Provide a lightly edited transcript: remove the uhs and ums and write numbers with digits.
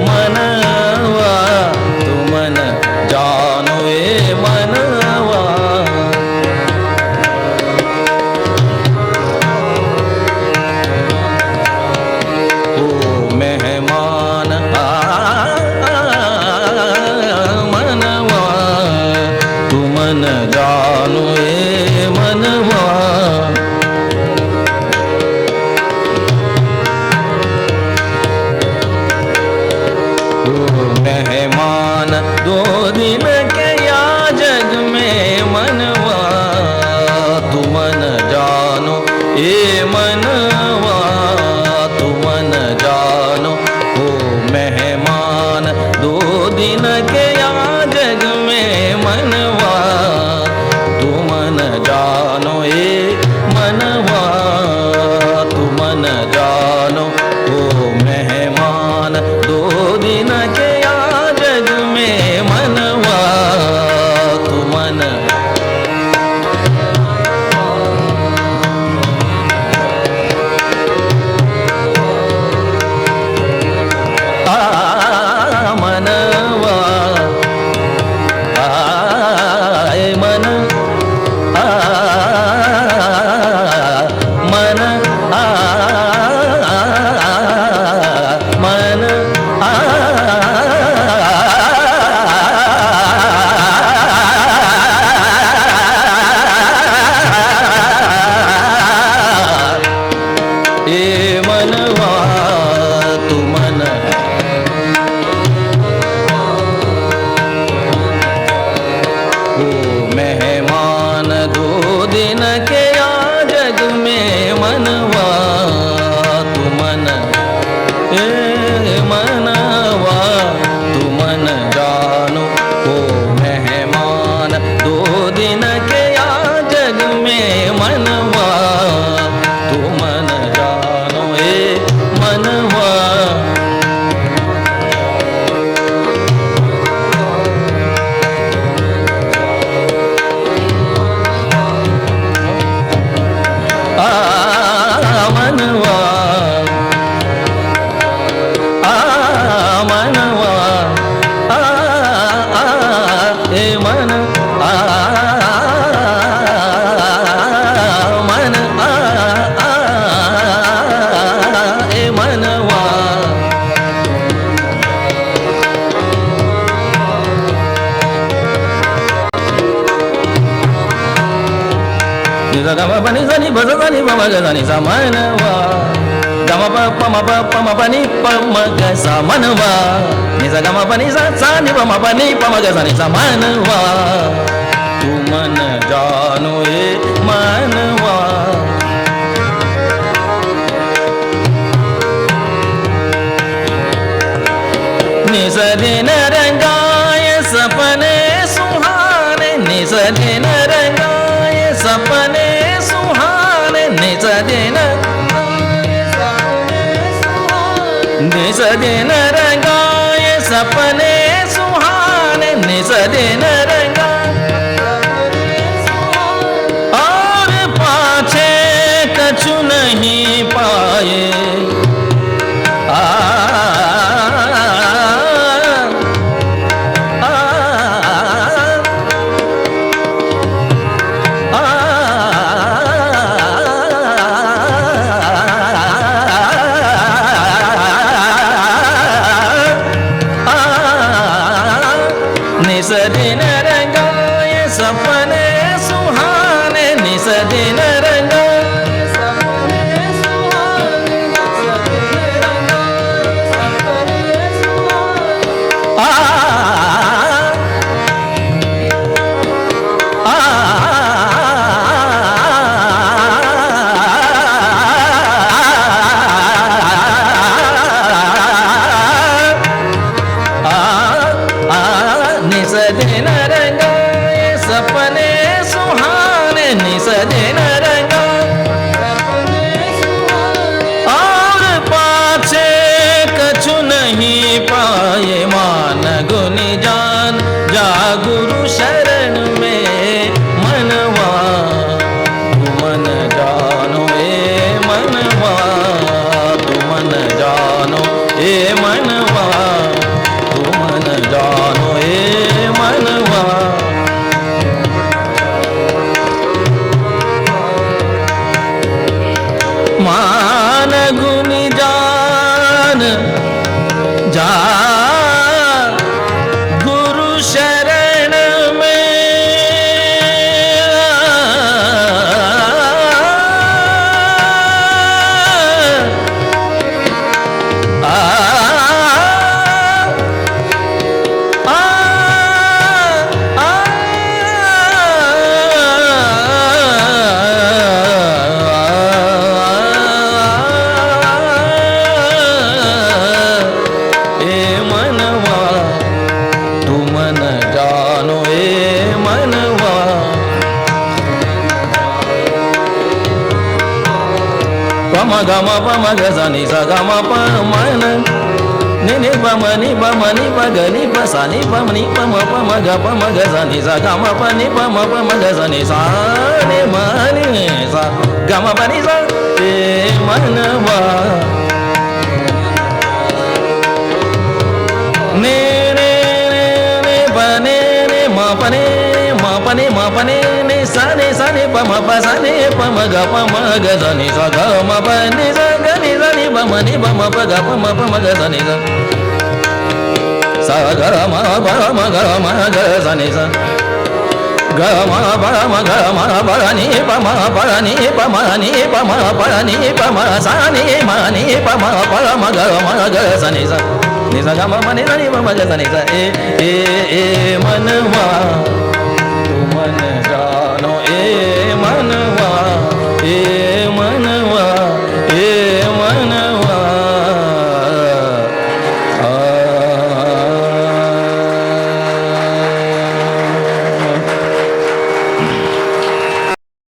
मनवा तू मन जानो ए मनवा ओ मेहमान मनवा तू मन जानो ए मनवा मेहमान दो दिन के या जग में मनवा तू मन जानो ए मनवा तू मन जानो ओ मेहमान दो दिन के या जग में मनवा तू मन जानो ए मनवा तू मन जानो ओ मेहमान दो दिन के या जग में मनवा तू मन मनवा मन मन मन ए मनवा तू मन ओ मेहमान दो दिन के या जग में मनवा तू मन ए मनवा तू मन जानो ओ मेहमान दो दिन के या जग में मनवा तू मन जानो ए मनवा मनवा मनवा ए मन मन ए मनवा गम पनि सनि भज सनि पम ग सनि सा मनवा गम पम पनि पम ग सा मनवा नि सा गम पनि सा नि पम ग सनि सा मनवा तू मन जानो ए मनवा निस दिन रंगाए सपने सुहाने निस दिन रंगाए सपने सुहाने निस दिन रंगाए सपने सुहाने निस दिन रंगा और पाछे कछु नहीं पाए ए मनवा तू मन जानो ए मनवा मान गुनी जान जा गुरु शरण में गम पम ग नी सा गम प मन नि पम नि ग नि प सा नि पम ग नी सा गम प ग नी सा नि म नि सा गम प नि सा ए मनवा ने ने ने प ने म प ने म प ने सा ने प म प सा ने प म ग नी सा ग म प नि सा ग नि सा नि प म प ग ग नी सा ग म ग सा नि सा ग म प नि प म नि प म नि प म नि प म सा नि प म ग सा नि सा ग म प नि सा नि प म ग सा नि सा ए मनवा तू मन जानो ए